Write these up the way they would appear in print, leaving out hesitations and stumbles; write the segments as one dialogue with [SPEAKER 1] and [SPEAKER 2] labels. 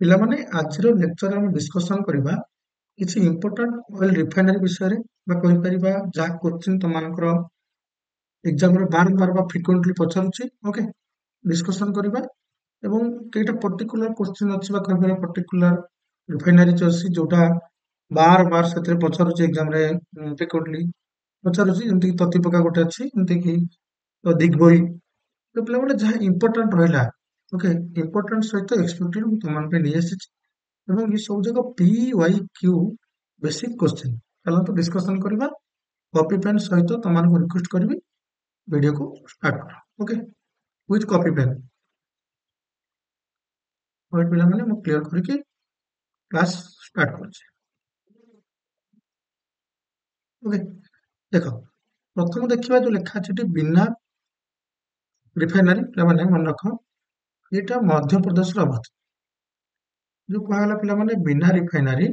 [SPEAKER 1] ପିଲାମାନେ ଆଜିର ଲେକ୍ଚରରେ ଆମେ ଡିସ୍କସନ କରିବା କିଛି ଇମ୍ପୋର୍ଟାଣ୍ଟ ଅଏଲ ରିଫାଇନାରୀ ବିଷୟରେ ବା କହିପାରିବା ଯାହା କୋଶ୍ଚିନ୍ ତମମାନଙ୍କର ଏକ୍ସାମରେ ବାରମ୍ବାର ବା ଫ୍ରିକ୍ୱେଣ୍ଟଲି ପଚାରୁଛି। ଓକେ, ଡିସ୍କସନ କରିବା ଏବଂ କେଇଟା ପର୍ଟିକୁଲାର କୋଶ୍ଚିନ୍ ଅଛି ବା କହିପାରିବା ପର୍ଟିକୁଲାର ରିଫାଇନାରୀ ଅଛି ଯୋଉଟା ବାର ବାର ସେଥିରେ ପଚାରୁଛି ଏକ୍ସାମରେ ଫ୍ରିକ୍ୱେଣ୍ଟଲି ପଚାରୁଛି, ଯେମିତିକି ତତିପକା ଗୋଟେ ଅଛି, ଯେମିତିକି ଦିଗ୍ବଇ। ତ ପିଲାମାନେ ଯାହା ଇମ୍ପୋର୍ଟାଣ୍ଟ ରହିଲା, ଓକେ, ଇମ୍ପୋର୍ଟାଣ୍ଟ ସହିତ ଏକ୍ସପେକ୍ଟେଡ ମୁଁ ତମମାନଙ୍କ ପାଇଁ ନେଇ ଆସିଛି ଏବଂ ଏ ସବୁ ଯାକ PYQ ବେସିକ କୋଶ୍ଚିନ୍। ଚାଲନ୍ତୁ ଡିସ୍କସନ କରିବା। କପି ପେନ୍ ସହିତ ତମମାନଙ୍କୁ ରିକ୍ୱେଷ୍ଟ କରିବି ଭିଡ଼ିଓକୁ ଷ୍ଟାର୍ଟ କର। Okay, with copy pen. Wait ପିଲାମାନେ, ମୁଁ କ୍ଲିୟର କରିକି କ୍ଲାସ୍ ଷ୍ଟାର୍ଟ କରୁଛି। ଓକେ, ଦେଖ ପ୍ରଥମ ଦେଖିବା ଯୋଉ ଲେଖା ଅଛି ଏଠି ବିନା ରିଫାଇନାରୀ। ପିଲାମାନେ ମନେ ରଖ, ଏଇଟା ମଧ୍ୟପ୍ରଦେଶର ଅବସ୍ଥିତ। ଯୋଉ କୁହାଗଲା ପିଲାମାନେ ବିନା ରିଫାଇନାରୀ,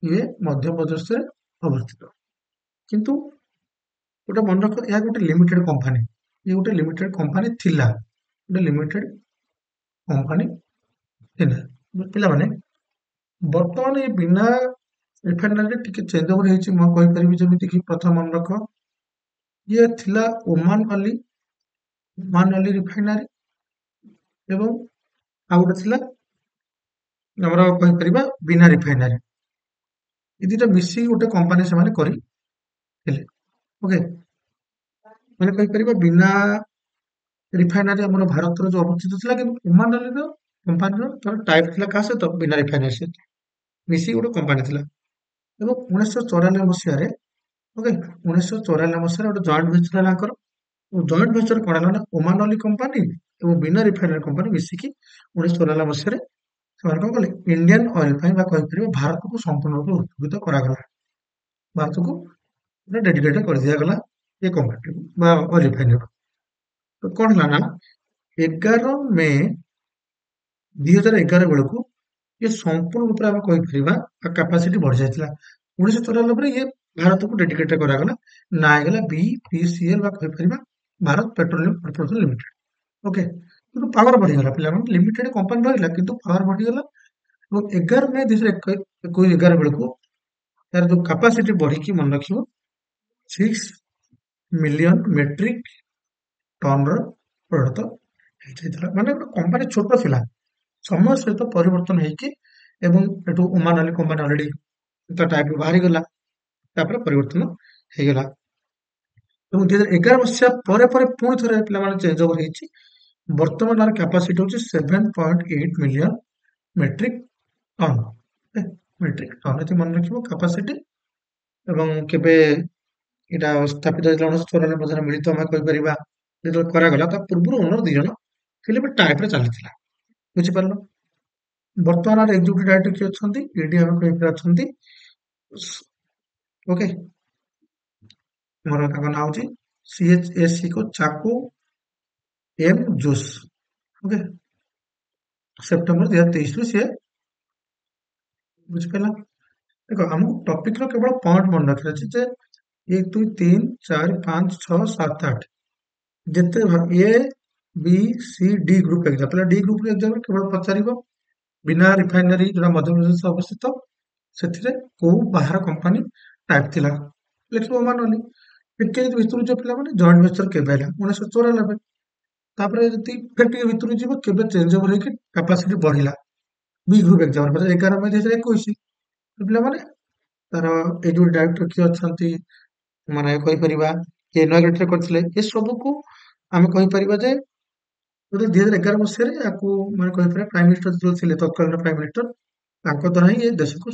[SPEAKER 1] ଇଏ ମଧ୍ୟପ୍ରଦେଶରେ ଅବସ୍ଥିତ। କିନ୍ତୁ ଗୋଟେ ମନେ ରଖ, ଏହା ଗୋଟେ ଲିମିଟେଡ କମ୍ପାନୀ। ଇଏ ଗୋଟେ ଲିମିଟେଡ କମ୍ପାନୀ ଥିଲା, ଗୋଟେ ଲିମିଟେଡ କମ୍ପାନୀ ଥିଲା। ପିଲାମାନେ ବର୍ତ୍ତମାନ ଏ ବିନା ରିଫାଇନାରୀ ଟିକେ ଚେଞ୍ଜ ଓଭର ହେଇଛି। ମୁଁ କହିପାରିବି ଯେମିତିକି ପ୍ରଥମ ମନେ ରଖ, ଇଏ ଥିଲା ଓମାନ ଅଲି ରିଫାଇନାରୀ ଏବଂ ଆଉ ଗୋଟେ ଥିଲା ଆମର କହିପାରିବା ବିନା ରିଫାଇନାରୀ। ଏ ଦିଟା ମିଶିକି ଗୋଟେ କମ୍ପାନୀ ସେମାନେ କରିଥିଲେ। ଓକେ, ମାନେ କହିପାରିବା ବିନା ରିଫାଇନାରୀ ଆମର ଭାରତର ଯୋଉ ଅବସ୍ଥିତ ଥିଲା, କିନ୍ତୁ ଓମାନ ଅଲିର କମ୍ପାନୀର ତାର ଟାଇପ ଥିଲା କାହା ସହିତ? ବିନା ରିଫାଇନାରୀ ସହିତ ମିଶିକି ଗୋଟେ କମ୍ପାନୀ ଥିଲା। ଏବଂ 1994 ମସିହାରେ, ଓକେ, 1994 ମସିହାରେ ଗୋଟେ ଜଏଣ୍ଟ ଭେଞ୍ଚର ହେଲା ଆଙ୍କର। ଜଏଣ୍ଟ ଭେଞ୍ଚର କଣ ହେଲା ନା, ଓମାନ ଅଲି କମ୍ପାନୀ ଏବଂ ବିନା ରିଫାଇନାରୀ କମ୍ପାନୀ ମିଶିକି 1994 ମସିହାରେ ସେମାନେ କଣ କଲେ? ଇଣ୍ଡିଆନ ଅଏଲ ପାଇଁ ବା କହିପାରିବା ଭାରତକୁ ସମ୍ପୂର୍ଣ୍ଣ ରୂପେ ଉତ୍ସର୍ଗିତ କରାଗଲା। ଭାରତକୁ ଡେଡିକେଟ କରିଦିଆଗଲା ଏ କମ୍ପାନୀ ବା ଅଏଲ ରିଫାଇନାରୀ। ତ କଣ ହେଲା ନା, 11 ମେ 2011 ବେଳକୁ ଇଏ ସମ୍ପୂର୍ଣ୍ଣ ରୂପରେ ଆମେ କହିପାରିବା କାପାସିଟି ବଢି ଯାଇଥିଲା। 1994 ପରେ ଇଏ ଭାରତକୁ ଡେଡିକେଟ କରାଗଲା, ନା ହେଇଗଲା BPCL ବା କହିପାରିବା Bharat petroleum corporation limited. Okay, କିନ୍ତୁ ପାୱାର ବଢିଗଲା ପିଲାମାନେ, ଲିମିଟେଡ କମ୍ପାନୀ ରହିଲା କିନ୍ତୁ ପାୱାର ବଢିଗଲା ଏବଂ 11 ମେ 2011 ବେଳକୁ ତାର ଯୋଉ କାପାସିଟି ବଢିକି ମନେ ରଖିବ 6 ମିଲିୟନ ମେଟ୍ରିକ ଟନର ପରିଣତ ହେଇଯାଇଥିଲା। ମାନେ ଗୋଟେ କମ୍ପାନୀ ଛୋଟ ଥିଲା, ସମୟ ସହିତ ପରିବର୍ତ୍ତନ ହେଇକି ଏବଂ ଏଠୁ ଓମାନ ଅଲି କମ୍ପାନୀ ଅଲରେଡି ତା ଟାଇପରୁ ବାହାରିଗଲା, ତାପରେ ପରିବର୍ତ୍ତନ ହେଇଗଲା। ଏବଂ 2011 ମସିହା ପରେ ପରେ ପୁଣି ଥରେ ପିଲାମାନେ ଚେଞ୍ଜ ଓଭର ହେଇଛି। ବର୍ତ୍ତମାନ ତାର କ୍ୟାପାସିଟି ହଉଛି 7.8 million metric ton. Metric ton ଏଠି ମନେ ରଖିବ କାପାସିଟି। ଏବଂ କେବେ ଏଇଟା ସ୍ଥାପିତ ହେଇଥିଲା? 1994 ମସିହାରେ ମିଳିତ ଆମେ କହିପାରିବା ଯେତେବେଳେ କରାଗଲା, ତା ପୂର୍ବରୁ ଓନର 2 ଜଣ ଥିଲେ, ବଟ୍ ଟାଇପରେ ଚାଲିଥିଲା। ବୁଝିପାରିଲ? ବର୍ତ୍ତମାନ ଏକ୍ଜିକ୍ୟୁଟିଭ ଡାଇରେକ୍ଟର କିଏ ଅଛନ୍ତି? ED ଆମେ କହିପାରିବା ଅଛନ୍ତି। ଓକେ, ମୋର ତାଙ୍କ ନାଁ ହଉଛି CHSC को चाको M जोश। ओके, सेप्टेम्बर 2023 ସିଏ ବୁଝିପାରିଲା। ଦେଖ, ଆମକୁ ଟପିକର କେବଳ ପଏଣ୍ଟ ମନେ ରଖିବାର ଅଛି ଯେ 1 2 3 4 5 6 7 8 ଯେତେ A B C D group exam, ତାହେଲେ D ଗ୍ରୁପ ଏକ୍ସାମ କେବଳ ପଚାରିବ ବିନା ରିଫାଇନାରୀ ଯୋଉଟା ମଧ୍ୟପ୍ରଦେଶ ଅବସ୍ଥିତ, ସେଥିରେ କୋଉ ବାହାର କମ୍ପାନୀ ଟାଇପ ଥିଲା, ଲେଖିବ ଓମାନ ଅଲି। ଟିକେ ଯଦି ଭିତରୁ ଯିବ ପିଲାମାନେ, ଜଏଣ୍ଟ ଭେଞ୍ଚର କେବେ ହେଲା? 1994। ତାପରେ ଯଦି ଫେର ଟିକେ ଭିତରୁ ଯିବ, କେବେ ଚେଞ୍ଜ ଓଭର ହେଇକି କାପାସିଟି ବଢିଲା? B group exam 11 May 2021। ପିଲାମାନେ ତାର ଏ ଯୋଉ ଡାଇରେକ୍ଟର କିଏ ଅଛନ୍ତି, ମାନେ କହିପାରିବା କିଏ ଇନଅଗ୍ରେଟର କରିଥିଲେ, ଏସବୁକୁ ଆମେ କହିପାରିବା ଯେ 2011 ମସିହାରେ ୟାକୁ ମାନେ କହିପାରିବା ପ୍ରାଇମ ମିନିଷ୍ଟର ଯେତେବେଳେ ଥିଲେ, ତତ୍କାଳୀନ ପ୍ରାଇମ ମିନିଷ୍ଟର, ତାଙ୍କ ଦ୍ୱାରା ହିଁ ଏ ଦେଶକୁ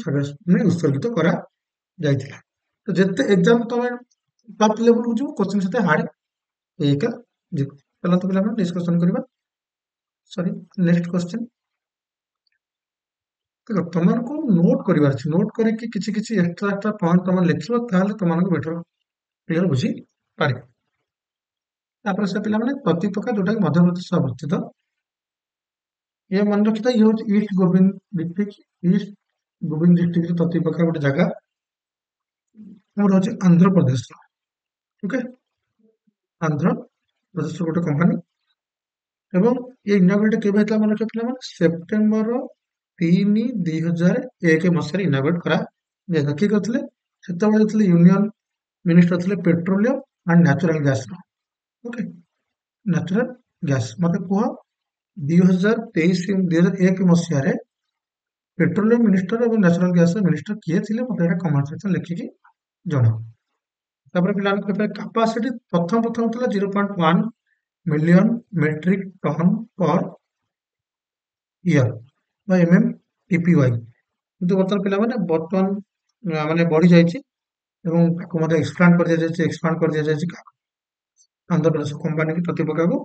[SPEAKER 1] ଉତ୍ସର୍ଗିତ କରାଯାଇଥିଲା। ତ ଯେତେ ଏକ୍ସାମ ତମେ ଟପ୍ ଲେଭେଲକୁ ଯିବ, କୋଶ୍ଚିନ୍ ସେତେ ହାର୍ଡ ହେଇକା ଯିବ। ଚାଲନ୍ତୁ ପିଲାମାନେ ଡିସ୍କସନ କରିବା। ସରି, ନେକ୍ସଟ କ୍ୱେଶ୍ଚିନ୍। ଦେଖ, ତମମାନଙ୍କୁ ନୋଟ କରିବାର ଅଛି। ନୋଟ କରିକି କିଛି କିଛି ଏକ୍ସଟ୍ରା ପଏଣ୍ଟ ତମେ ଲେଖିବ, ତାହେଲେ ତମମାନଙ୍କୁ ବେଟର କ୍ଲିୟର ବୁଝିପାରିବ। ତାପରେ ସେ ପିଲାମାନେ ପ୍ରତିପକା ଯୋଉଟାକି ମଧ୍ୟପ୍ରଦେଶ ଅବସ୍ଥିତ, ଇଏ ମନେ ରଖିଥାଏ, ଇଏ ହଉଛି ଇଷ୍ଟ ଗୋବିନ୍ଦ ଡିଷ୍ଟ୍ରିକ୍ଟ। ଇଷ୍ଟ ଗୋବିନ୍ଦ ଡିଷ୍ଟ୍ରିକ୍ଟରେ ପ୍ରତିପକା ଗୋଟେ ଜାଗା ଆମର ହଉଛି ଆନ୍ଧ୍ରପ୍ରଦେଶର। ଓକେ, ଆନ୍ଧ୍ରପ୍ରଦେଶର ଗୋଟେ କମ୍ପାନୀ। ଏବଂ ଏ ଇନଅଗ୍ରେଟ କେବେ ହେଇଥିଲା ମନେ ରଖିବ ପିଲାମାନେ? ସେପ୍ଟେମ୍ବର 3/2001 ଇନାଗୁରେଟ୍ କରାଯାଇଥିଲା। କିଏ କରିଥିଲେ? ସେତେବେଳେ ଥିଲେ ୟୁନିୟନ ମିନିଷ୍ଟର ଥିଲେ ପେଟ୍ରୋଲିୟମ ଆଣ୍ଡ ନ୍ୟାଚୁରାଲ ଗ୍ୟାସର। Okay, natural gas. ମତେ କୁହ 2001 ମସିହାରେ ପେଟ୍ରୋଲିୟମ ମିନିଷ୍ଟର ଏବଂ ନ୍ୟାଚୁରାଲ ଗ୍ୟାସ ମିନିଷ୍ଟର କିଏ ଥିଲେ? ମତେ ଏଇଟା କମେଣ୍ଟ ସେକ୍ସନ ଲେଖିକି ଜଣାଅ। ତାପରେ ପିଲାମାନେ କହିପାରିବେ କାପାସିଟି ପ୍ରଥମ ଥିଲା 0.1 million metric ton per year ବା MMTPY, କିନ୍ତୁ ବର୍ତ୍ତମାନ ମାନେ ବଢି ଯାଇଛି ଏବଂ ତାକୁ ମଧ୍ୟ ଏକ୍ସପାଣ୍ଡ କରିଦିଆଯାଇଛି ଆନ୍ଧ୍ରପ୍ରଦେଶ କମ୍ପାନୀ ପ୍ରତିପକାକୁ।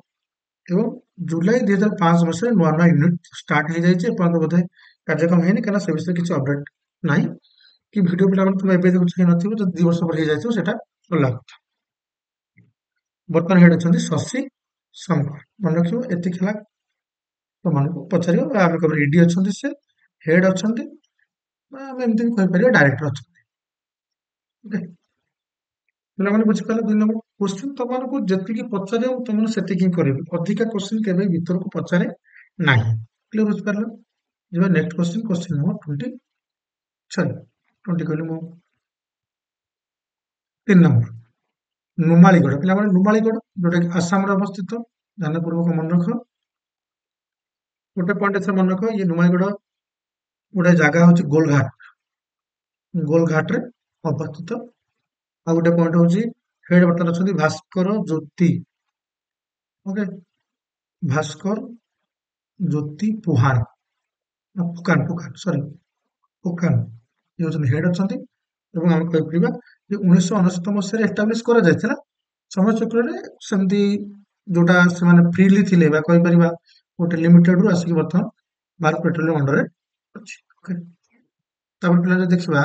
[SPEAKER 1] ଏବଂ ଜୁଲାଇ 2005 ମସିହାରେ ନୂଆ ନୂଆ ୟୁନିଟ୍ ଷ୍ଟାର୍ଟ ହେଇଯାଇଛି। ଏପର୍ଯ୍ୟନ୍ତ ବୋଧେ କାର୍ଯ୍ୟକ୍ରମ ହେଇନି, କାହିଁକିନା ସେ ବିଷୟରେ କିଛି ଅପଡେଟ୍ ନାହିଁ କି ଭିଡିଓ ପିଲାମାନେ ତୁମେ ଏବେ ଦେଖୁଛ ହେଇନଥିବ, ଯଦି 2 ବର୍ଷ ପରେ ହେଇଯାଇଥିବ ସେଟା ଅଲଗା କଥା। ବର୍ତ୍ତମାନ ହେଡ୍ ଅଛନ୍ତି ଶଶି ଶଙ୍କର, ମନେ ରଖିବ। ଏତିକି ହେଲା ତମମାନଙ୍କୁ ପଚାରିବ, ଆମେ କହିବା ଇଡି ଅଛନ୍ତି, ସେ ହେଡ୍ ଅଛନ୍ତି, ଆମେ ଏମିତି ବି କହିପାରିବା ଡାଇରେକ୍ଟର ଅଛନ୍ତି। ଓକେ, ପିଲାମାନେ ବୁଝିପାରିଲେ? 2 ନମ୍ବର କ୍ୱେଶ୍ଚିନ୍ ତମମାନଙ୍କୁ ଯେତିକି ପଚାରିବ ମୁଁ ତମକୁ ସେତିକି ହିଁ କରିବି। ଅଧିକା କ୍ୱେଶ୍ଚିନ୍ କେବେ ଭିତରକୁ ପଚାରେ ନାହିଁ। କ୍ଲିୟର ବୁଝିପାରିଲ? ଯିବା ନେକ୍ସଟ କ୍ୱେଶ୍ଚିନ୍, କ୍ୱେଶ୍ଚିନ୍ ନମ୍ବର 20 କହିଲି ମୁଁ। 3 ନମ୍ବର ନୁମାଳିଗଡ଼। ପିଲାମାନେ ନୁମାଳିଗଡ଼ ଯୋଉଟା କି ଆସାମରେ ଅବସ୍ଥିତ, ଧ୍ୟାନପୂର୍ବକ ମନେ ରଖ। ଗୋଟେ ପଏଣ୍ଟ ଏଥିରେ ମନେ ରଖ, ଇଏ ନୁମାଳିଗଡ଼ ଗୋଟେ ଜାଗା ହଉଛି ଗୋଲଘାଟରେ ଅବସ୍ଥିତ। ଆଉ ଗୋଟେ ପଏଣ୍ଟ ହଉଛି ହେଡ୍ ବର୍ତ୍ତମାନ ଅଛନ୍ତି ଭାସ୍କର ଜ୍ୟୋତି। ଓକେ, ଭାସ୍କର ଜ୍ୟୋତି ପୁକାନ ଇଏ ହଉଛନ୍ତି ହେଡ୍ ଅଛନ୍ତି। ଏବଂ ଆମେ କହିପାରିବା ଯେ 1999 ମସିହାରେ ଏଷ୍ଟାବ୍ଲିଶ କରାଯାଇଥିଲା। ସମୟ ଚକ୍ରରେ ସେମିତି ଯୋଉଟା ସେମାନେ ଫ୍ରିଲି ଥିଲେ ବା କହିପାରିବା ଗୋଟେ ଲିମିଟେଡ ରୁ ଆସିକି ବର୍ତ୍ତମାନ ଭାରତ ପେଟ୍ରୋଲିୟମ ଅଣ୍ଡରରେ ଅଛି। ଓକେ, ତାପରେ ପିଲା ଯଦି ଦେଖିବା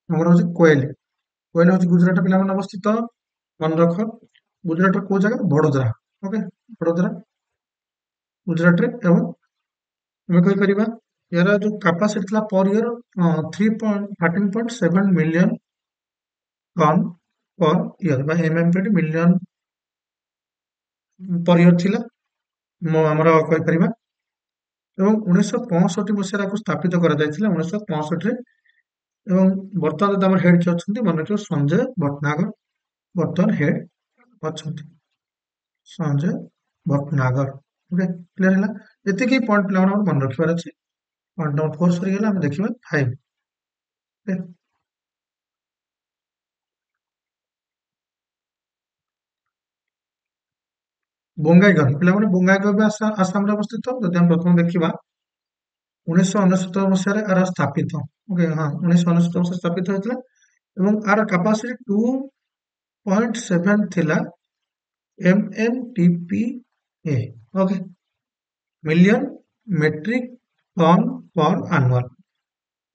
[SPEAKER 1] ଆମର ହଉଛି କୋଏଲ ହଉଛି ଗୁଜୁରାଟ ପିଲାମାନେ ଅବସ୍ଥିତ। ମନେ ରଖ, ଗୁଜୁରାଟର କୋଉ ଜାଗା? ବଡୋଦରା। ଓକେ, ବଡୋଦରା ଗୁଜୁରାଟରେ। ଏବଂ ଆମେ କହିପାରିବା ଏହାର ଯୋଉ କାପାସିଟି ଥିଲା per year 13.7 million ton per year ବା MMPD ମିଲିୟନ ପର ଇୟର ଥିଲା ଆମର କହିପାରିବା। ଏବଂ 1965 ମସିହାରେ ଆକୁ ସ୍ଥାପିତ କରାଯାଇଥିଲା, 1965ରେ। ଏବଂ ବର୍ତ୍ତମାନ ଯଦି ଆମର ହେଡ୍ କିଏ ଅଛନ୍ତି? ମନେ ରଖିବ ସଞ୍ଜୟ ଭଟନାଗର ବର୍ତ୍ତମାନ ହେଡ୍ ଅଛନ୍ତି, ସଞ୍ଜୟ ଭଟନାଗର। ଓକେ, କ୍ଲିୟର ହେଲା? ଏତିକି ପଏଣ୍ଟ ପିଲାମାନଙ୍କର ମନେ ରଖିବାର ଅଛି। ପଏଣ୍ଟ ନମ୍ବର 4 ସରିଗଲା, ଆମେ ଦେଖିବା 5। ଓକେ, ବୋଙ୍ଗାଇଗାଁव। ପିଲାମାନେ ବୋଙ୍ଗାଇଗାଁव ବି ଆସାମରେ ଅବସ୍ଥିତ। ଯଦି ଆମେ ପ୍ରଥମେ ଦେଖିବା 1999 ମସିହାରେ ଏହାର ସ୍ଥାପିତ। ଓକେ, ହଁ, 1999 ମସିହାରେ ସ୍ଥାପିତ ହୋଇଥିଲା ଏବଂ ଆର କାପାସିଟି 2.7 ଥିଲା MMTPA। Okay, million metric ton per annual.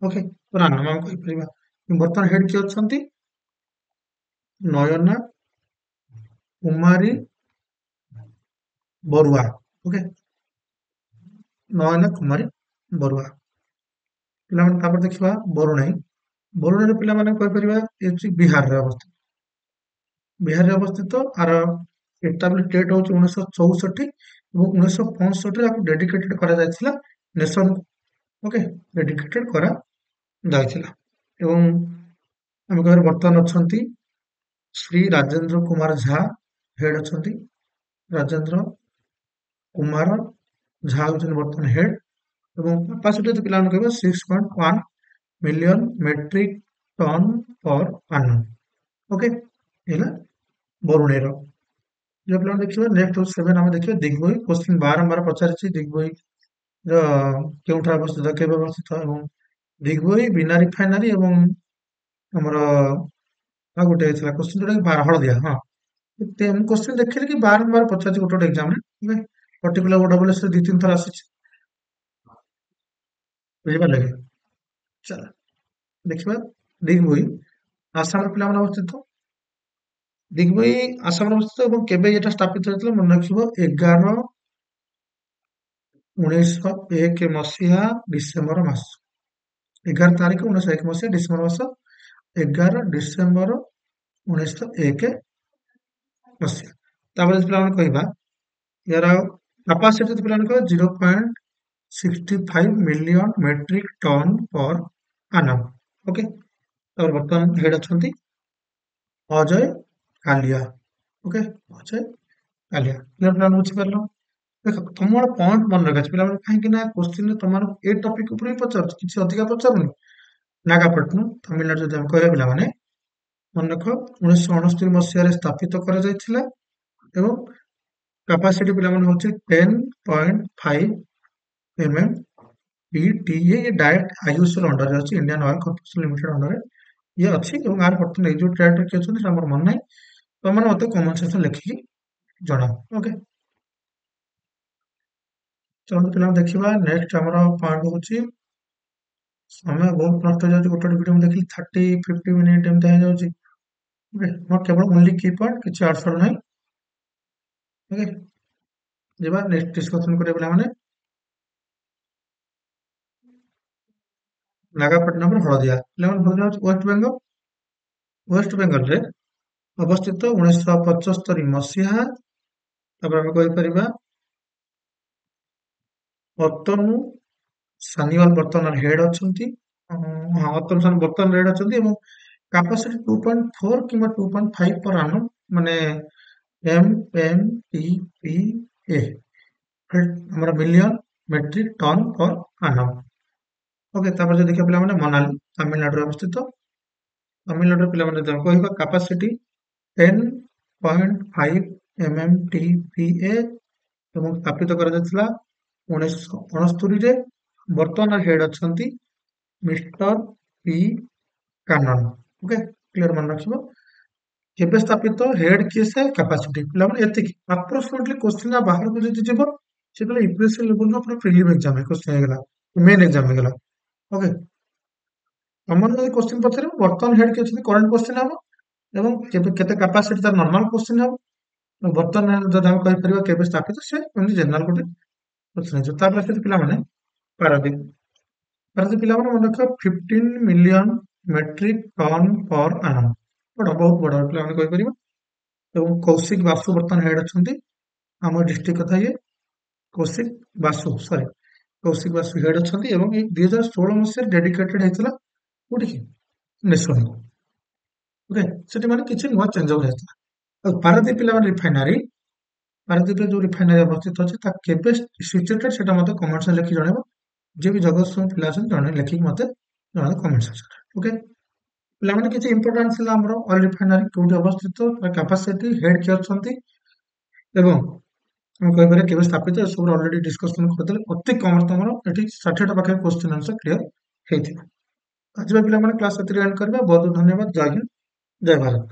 [SPEAKER 1] Okay, per annual ଆମେ କହିପାରିବା। ବର୍ତ୍ତମାନ ହେଡ୍ କିଏ ଅଛନ୍ତି? ନୟନା କୁମାରୀ ବରୁଆ। ଓକେ, ନୟନା କୁମାରୀ ବରୁଆ। ପିଲାମାନେ ତାପରେ ଦେଖିବା ବରୁଣେଇ ପିଲାମାନେ କହିପାରିବା ଏ ହଉଛି ବିହାରରେ ଅବସ୍ଥିତ। ଆର ଏଷ୍ଟାବ୍ଲିଶ ଡେଟ୍ ହଉଛି 1964 ଏବଂ 1965ରେ ଆକୁ ଡେଡିକେଟେଡ କରାଯାଇଥିଲା ନେସନ। ଓକେ, ଡେଡିକେଟେଡ କରାଯାଇଥିଲା। ଏବଂ ଆମେ କହିବା ବର୍ତ୍ତମାନ ଅଛନ୍ତି ଶ୍ରୀ ରାଜେନ୍ଦ୍ର କୁମାର ଝା, ହେଡ୍ ଅଛନ୍ତି। ରାଜେନ୍ଦ୍ର କୁମାର ଝା ହଉଛନ୍ତି ବର୍ତ୍ତମାନ ହେଡ୍। ଏବଂ କାପାସିଟି ଯଦି ପିଲାମାନେ କହିବା 6.1 ମିଲିୟନ ମେଟ୍ରିକ ଟନ୍ ପର ଆନମ୍। ଓକେ, ହେଲା ବରୁଣେଇର। जो पिला देखिए नेक्स्ट हूँ 7 ଆମେ ଦେଖିବା ଦିଗ୍ବୋଇ। क्वेश्चन ବାରମ୍ବାର ପଚାରିଛି ଦିଗ୍ବୋଇ ର କେଉଁଠାରେ ଅବସ୍ଥିତ, କେବେ ଅବସ୍ଥିତ ଏବଂ ଦିଗ୍ବୋଇ ବିନା ରିଫାଇନାରୀ ଏବଂ ଆମର ଆଉ ଗୋଟେ ଥିଲା क्वेश्चन ଯୋଉଟା କି ହଳଦିଆ। ହଁ, ମୁଁ क्वेश्चन ଦେଖିଲି କି ବାରମ୍ବାର ପଚାରିଛି ଗୋଟେ ଗୋଟେ ଏକ୍ସାମ ରେ। ପର୍ଟିକୁଲାର OSS ରେ 2-3 ଥର ଆସିଛି, ବୁଝିପାରିଲେ କି? ଚାଲ ଦେଖିବା ଦିଗ୍ବୋଇ ଆସାମର ପିଲାମାନେ ଅବସ୍ଥିତ। ଦିଗ୍ବୋଇ ଆସାମରେ ଅବସ୍ଥିତ ଏବଂ କେବେ ଏଟା ସ୍ଥାପିତ ହୋଇଥିଲା? ମନେ ରଖିବ 1901 ମସିହା ଡିସେମ୍ବର ମାସ। 11 ତାରିଖ 1901 ମସିହା ଡିସେମ୍ବର ମାସ, 11 ଡିସେମ୍ବର 1901 ମସିହା। ତାପରେ ଯଦି ପିଲାମାନେ କହିବା यार कैपेसिटी ଯଦି ପିଲାମାନେ କହିବା 0.65 ମିଲିୟନ ମେଟ୍ରିକ ଟନ ପର ଆନମ୍। ଓକେ, ତାପରେ ବର୍ତ୍ତମାନ ହେଡ୍ ଅଛନ୍ତି ଅଜୟ କାଲିଆ। ଓକେ, ଅଜୟ କାଲିଆ। କ୍ଲିୟର ପିଲାମାନେ ବୁଝିପାରିଲ? ଦେଖ ତମର ପଏଣ୍ଟ ମନେ ରଖା ଅଛି ପିଲାମାନେ, କାହିଁକି ନା କୋଶ୍ଚିନ୍ ତମର ଏ ଟପିକ ଉପରେ ହିଁ ପଚାରୁଛି, କିଛି ଅଧିକା ପଚାରୁନି। ନାଗାପଟ୍ଟନମ ତାମିଲନାଡୁ ଯଦି ଆମେ କହିବା ପିଲାମାନେ ମନେ ରଖ 1969 ମସିହାରେ ସ୍ଥାପିତ କରାଯାଇଥିଲା ଏବଂ कैपेसिटी पिलाମାନେ ହଉଛି 10.5 mm PTA। ये डायरेक्ट आयुष ର अंडर ଅଛି, Indian oil corporation limited under ये ଅଛି ଏବଂ ଆର ବର୍ତ୍ତମାନ ଏଇ ଯୋଉ ଡାଇରେକ୍ଟର କିଏ ଅଛନ୍ତି ସେଟା ଆମର ମନେ ନାହିଁ, ତମମାନେ ମତେ କମେଣ୍ଟ ସେକ୍ସନ ଲେଖିକି ଜଣାଅ। ଓକେ, ଚଳନ୍ତୁ ପିଲାମାନେ ଦେଖିବା ନେକ୍ସଟ ଆମର ପଏଣ୍ଟ ହଉଛି ସମୟ ବହୁତ ନଷ୍ଟ ହେଇଯାଉଛି, ଗୋଟେ ଗୋଟେ ଭିଡିଓ ମୁଁ ଦେଖିଲି 30-50 ମିନିଟ ଏମିତି ହେଇଯାଉଛି। ଓକେ, ମୋର କେବଳ ଓନ୍ଲି କି ପଏଣ୍ଟ, କିଛି ଆଡସର ନାହିଁ। ଓକେ, ଯିବା ନେକ୍ସଟ ଡିସ୍କସନ କରିବା ପିଲାମାନେ ନାଗାପଟ୍ଟନମର ହଳଦିଆ। ପିଲାମାନେ ହଳଦିଆ ହଉଛି ୱେଷ୍ଟ ବେଙ୍ଗଲ। ୱେଷ୍ଟ ବେଙ୍ଗଲରେ ଅବସ୍ଥିତ 1975 ମସିହା। ତାପରେ ଆମେ କହିପାରିବା ଅତନୁ ସାନିୱାଲ ବର୍ତ୍ତମାନ ହେଡ୍ ଅଛନ୍ତି। ହଁ, ଅତନୁ ସାନି ବର୍ତ୍ତମାନ ହେଡ୍ ଅଛନ୍ତି ଏବଂ କାପାସିଟି 2.4 କିମ୍ବା 2.5 ପର ଆନମ୍, ମାନେ MMTPA ଆମର ମିଲିୟନ ମେଟ୍ରିକ ଟନ ପର ଆନମ୍। ଓକେ, ତାପରେ ଯଦି ଦେଖିବା ପିଲାମାନେ ମନାଲି ତାମିଲନାଡୁରେ ଅବସ୍ଥିତ। ତାମିଲନାଡୁର ପିଲାମାନେ ଯଦି କହିବା କାପାସିଟି 10.5 MMTPA ଏବଂ ସ୍ଥାପିତ କରାଯାଇଥିଲା 1969ରେ। ବର୍ତ୍ତମାନ ହେଡ୍ ଅଛନ୍ତି mister P Kanan. Okay, clear ମନେ ରଖିବ କେବେ ସ୍ଥାପିତ, ହେଡ୍ କିଏ ସେ, କାପାସିଟି। ପିଲାମାନେ ଏତିକି ଆପ୍ରୋକ୍ସିମେଟଲି କୋଶ୍ଚିନ୍ ବାହାରକୁ ଯଦି ଯିବ ସେତେବେଳେ ୟୁପିଏସସି ଲେଭେଲର ପୁରା ପ୍ରିଲିମ୍ ଏକ୍ସାମ କୋଶ୍ଚିନ୍ ହେଇଗଲା, ମେନ୍ ଏକ୍ସାମ ହେଇଗଲା। ଓକେ, ତମର ଯଦି କୋଶ୍ଚିନ୍ ପଚାରିବ ବର୍ତ୍ତମାନ ହେଡ୍ କିଏ ଅଛନ୍ତି କରେଣ୍ଟ କୋଶ୍ଚିନ୍ ହବ ଏବଂ କେବେ କେତେ କାପାସିଟି ତାର ନର୍ମାଲ କୋଶ୍ଚିନ୍ ହବ। ବର୍ତ୍ତମାନ ଯଦି ଆମେ କହିପାରିବା କେବେ ସ୍ଥାପିତ, ସେ ଏମିତି ଜେନେରାଲ ଗୋଟେ କୋଶ୍ଚିନ୍ ହେଇଯିବ। ତାପରେ ଆସିଛି ପିଲାମାନେ ପାରାଦୀପ। ପାରାଦୀପ ପିଲାମାନେ ମନେ ରଖିବ 15 ମିଲିୟନ ମେଟ୍ରିକ ଟନ ପର ଆନମ୍। ବଡ, ବହୁତ ବଡ ପିଲାମାନେ କହିପାରିବା। ଏବଂ କୌଶିକ ବାସୁ ବର୍ତ୍ତମାନ ହେଡ୍ ଅଛନ୍ତି। ଆମ ଡିଷ୍ଟ୍ରିକ୍ଟ କଥା ଇଏ କୌଶିକ ବାସୁ, ସରି କୌଶିକ ବାସୁ ହେଡ୍ ଅଛନ୍ତି ଏବଂ ଏଇ 2016 ମସିହାରେ ଡେଡିକେଟେଡ ହେଇଥିଲା କୋଉଠିକି, ନେସନକୁ। ଓକେ, ସେଠି ମାନେ କିଛି ନୂଆ ଚେଞ୍ଜ ଓଭର ହେଇଥିଲା। ଆଉ ପାରାଦୀପ ପିଲାମାନେ ରିଫାଇନାରୀ, ପାରାଦୀପରେ ଯୋଉ ରିଫାଇନାରୀ ଅବସ୍ଥିତ ଅଛି ତା କେବେ ସିଚୁଏଟେଡ ସେଟା ମତେ କମେଣ୍ଟରେ ଲେଖି ଜଣେଇବ। ଯିଏ ବି ଜଗତସିଂହ ପିଲା ଅଛନ୍ତି ଜଣେ ଲେଖିକି ମତେ ଜଣେଇବ କମେଣ୍ଟ ସେକ୍ସନରେ। ଓକେ, ପିଲାମାନେ କିଛି ଇମ୍ପୋର୍ଟାନ୍ସ ଥିଲା ଆମର ଅଏଲ ରିଫାଇନାରୀ କୋଉଠି ଅବସ୍ଥିତ, କାପାସିଟି, ହେଡ୍ କିଏ ଅଛନ୍ତି ଏବଂ ଆମେ କହିପାରିବା କେବେ ସ୍ଥାପିତ, ଏସବୁ ଅଲରେଡି ଡିସ୍କସନ କରିଦେଲେ। ଅତି କମରେ ତମର ଏଠି 60ଟା ପାଖରେ କ୍ୱେଶ୍ଚିନ୍ ଆନ୍ସର କ୍ଲିୟର ହେଇଥିବ। ଆଜିର ପିଲାମାନେ କ୍ଲାସ ଏଥିରେ ଏଣ୍ଡ କରିବା। ବହୁତ ବହୁତ ଧନ୍ୟବାଦ। ଜୟ ହିନ୍ଦ, ଜୟ ଭାରତ।